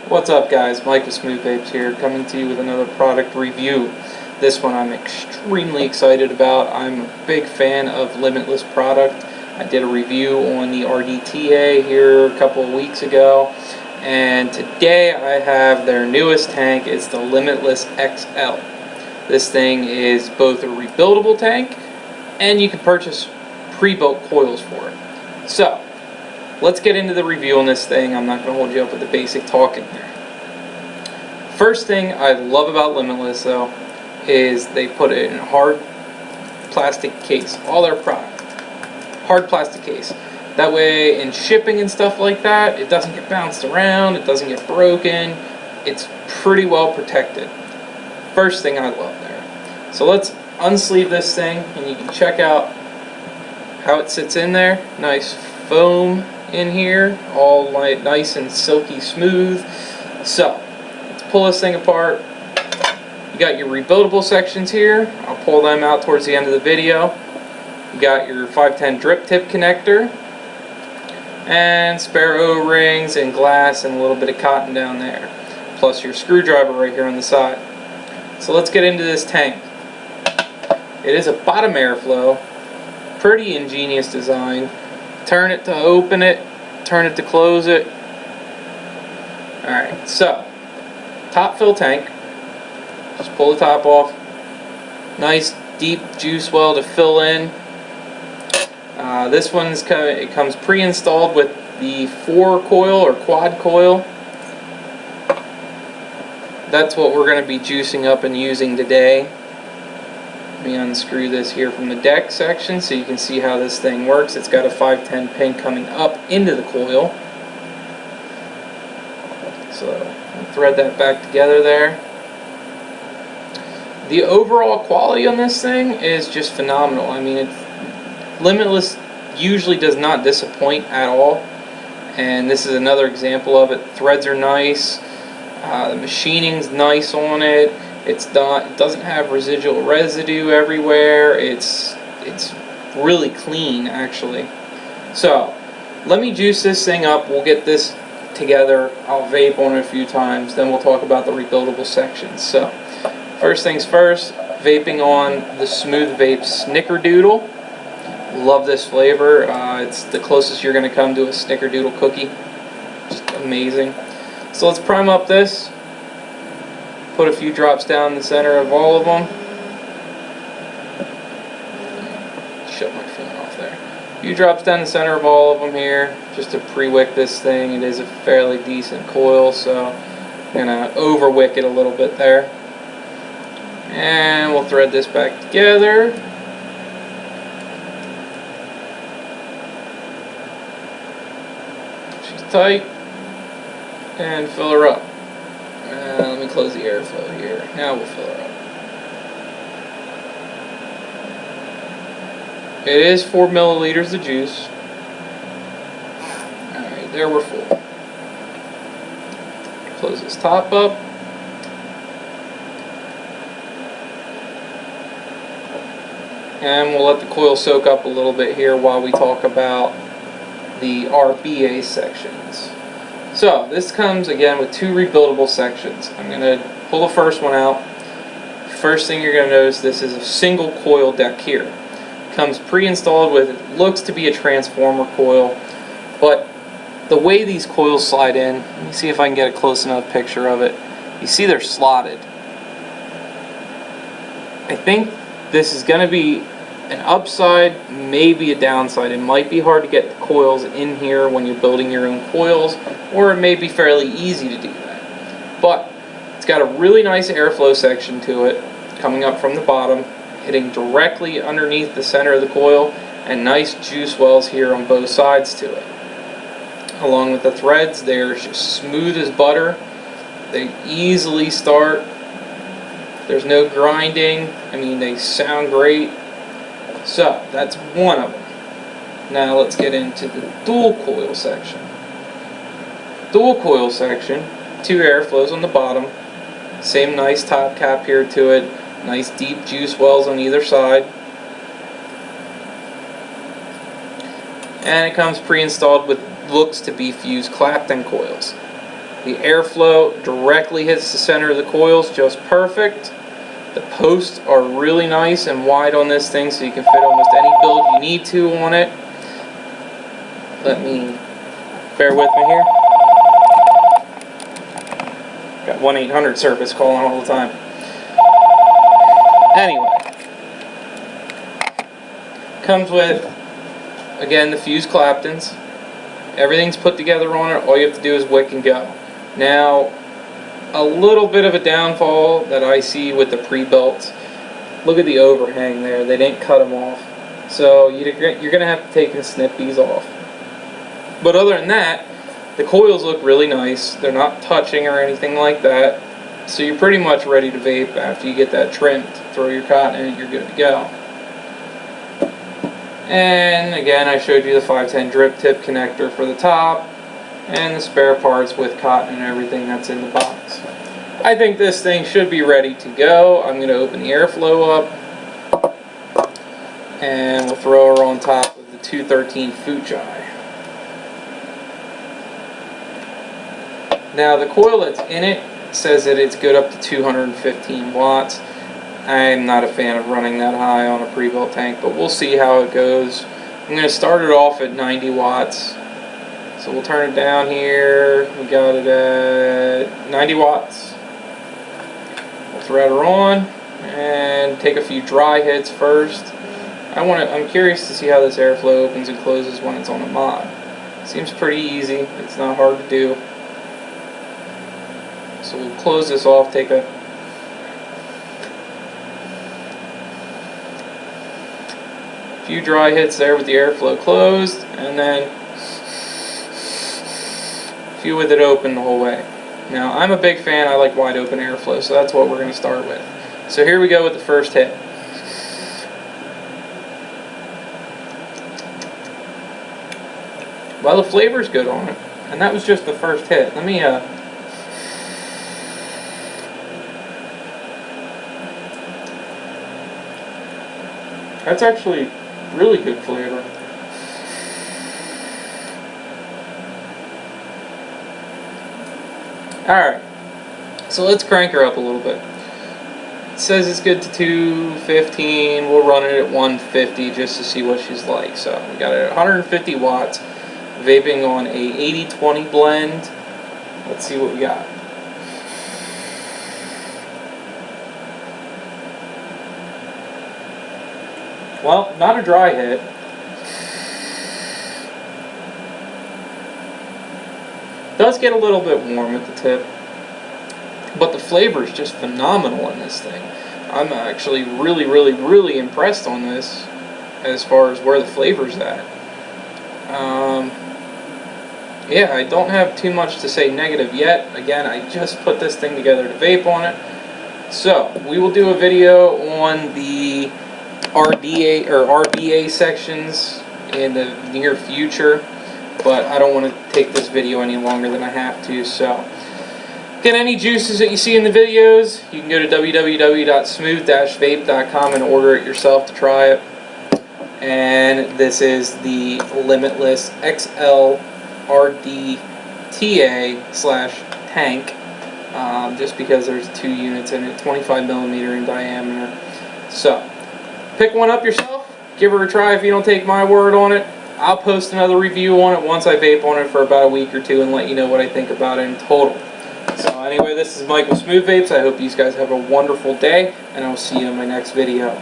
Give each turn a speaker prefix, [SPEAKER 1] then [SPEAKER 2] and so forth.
[SPEAKER 1] What's up guys, Mike with Smooth Vapes here, coming to you with another product review. This one I'm extremely excited about. I'm a big fan of Limitless product. I did a review on the RDTA here a couple of weeks ago, and today I have their newest tank. It's the Limitless XL. This thing is both a rebuildable tank and you can purchase pre-built coils for it. So let's get into the review on this thing. I'm not going to hold you up with the basic talking here. First thing I love about Limitless though is they put it in a hard plastic case. All their product, hard plastic case. That way in shipping and stuff like that, it doesn't get bounced around, it doesn't get broken. It's pretty well protected. First thing I love there. So let's unsleeve this thing and you can check out how it sits in there. Nice foam in here, all nice and silky smooth. So let's pull this thing apart. You got your rebuildable sections here. I'll pull them out towards the end of the video. You got your 510 drip tip connector and spare O-rings and glass and a little bit of cotton down there, plus your screwdriver right here on the side. So let's get into this tank. It is a bottom airflow, pretty ingenious design. Turn it to open it, turn it to close it. Alright, so top fill tank. Just pull the top off. Nice deep juice well to fill in. This one's it comes pre-installed with the 4 coil or quad coil. That's what we're going to be juicing up and using today. Let me unscrew this here from the deck section so you can see how this thing works. It's got a 510 pin coming up into the coil. So I'll thread that back together there. The overall quality on this thing is just phenomenal. I mean, Limitless usually does not disappoint at all, and this is another example of it. Threads are nice, the machining's nice on it. It doesn't have residual residue everywhere. It's really clean actually. So let me juice this thing up. We'll get this together. I'll vape on it a few times, then we'll talk about the rebuildable sections. So first things first, vaping on the Smooth Vape Snickerdoodle. Love this flavor. It's the closest you're going to come to a Snickerdoodle cookie. Just amazing. So let's prime up this. Put a few drops down the center of all of them. Shut my phone off there. A few drops down the center of all of them here, just to pre-wick this thing. It is a fairly decent coil, so I'm going to over-wick it a little bit there. And we'll thread this back together. She's tight. And fill her up. Let me close the airflow here. Now we'll fill her up. It is 4 milliliters of juice. Alright, there we're full. Close this top up. And we'll let the coil soak up a little bit here while we talk about the RBA sections. So this comes again with 2 rebuildable sections. I'm going to pull the first one out. First thing you're going to notice, this is a single coil deck here. Comes pre-installed with, it looks to be a transformer coil, but the way these coils slide in, let me see if I can get a close enough picture of it. You see they're slotted. I think this is going to be an upside, maybe a downside. It might be hard to get the coils in here when you're building your own coils, or it may be fairly easy to do that. But it's got a really nice airflow section to it, coming up from the bottom, hitting directly underneath the center of the coil, and nice juice wells here on both sides to it. Along with the threads, they're just smooth as butter. They easily start. There's no grinding. I mean, they sound great. So that's one of them. Now let's get into the dual coil section. Dual coil section, 2 airflows on the bottom, same nice top cap here to it, nice deep juice wells on either side. And it comes pre-installed with looks to be fused Clapton coils. The airflow directly hits the center of the coils just perfect. The posts are really nice and wide on this thing, so you can fit almost any build you need to on it. Bear with me here. Got 1-800 service calling all the time. Anyway, comes with, again, the fused Claptons. Everything's put together on it. All you have to do is wick and go. Now, a little bit of a downfall that I see with the pre-built. Look at the overhang there. They didn't cut them off. So you're going to have to take and snip these off. But other than that, the coils look really nice. They're not touching or anything like that. So you're pretty much ready to vape after you get that trimmed. Throw your cotton in it, you're good to go. And again, I showed you the 510 drip tip connector for the top and the spare parts with cotton and everything that's in the box. I think this thing should be ready to go. I'm going to open the airflow up and we'll throw her on top of the 213 Fuji. Now the coil that's in it says that it's good up to 215 watts. I'm not a fan of running that high on a pre-built tank, but we'll see how it goes. I'm going to start it off at 90 watts. So we'll turn it down here. We got it at 90 watts. We'll thread her on and take a few dry hits first. I'm curious to see how this airflow opens and closes when it's on a mod. Seems pretty easy. It's not hard to do. So we'll close this off, take a few dry hits there with the airflow closed, and then a few with it open the whole way. Now, I'm a big fan, I like wide open airflow, so that's what we're going to start with. So here we go with the first hit. Well, the flavor's good on it, and that was just the first hit. Let me that's actually really good flavor. Alright, so let's crank her up a little bit. It says it's good to 215. We'll run it at 150 just to see what she's like. So we got it at 150 watts, vaping on a 80-20 blend. Let's see what we got. Well, not a dry hit. Does get a little bit warm at the tip, but the flavor is just phenomenal in this thing. I'm actually really impressed on this as far as where the flavor's at. Yeah, I don't have too much to say negative yet. Again, I just put this thing together to vape on it. So, we will do a video on the RDA or RBA sections in the near future, but I don't want to take this video any longer than I have to. So get any juices that you see in the videos, you can go to www.smooth-vape.com and order it yourself to try it. And this is the Limitless XL RDTA/tank, just because there's 2 units in it, 25mm in diameter. So pick one up yourself, give her a try if you don't take my word on it. I'll post another review on it once I vape on it for about a week or two and let you know what I think about it in total. So anyway, this is Mike with Smooth Vapes. I hope you guys have a wonderful day, and I will see you in my next video.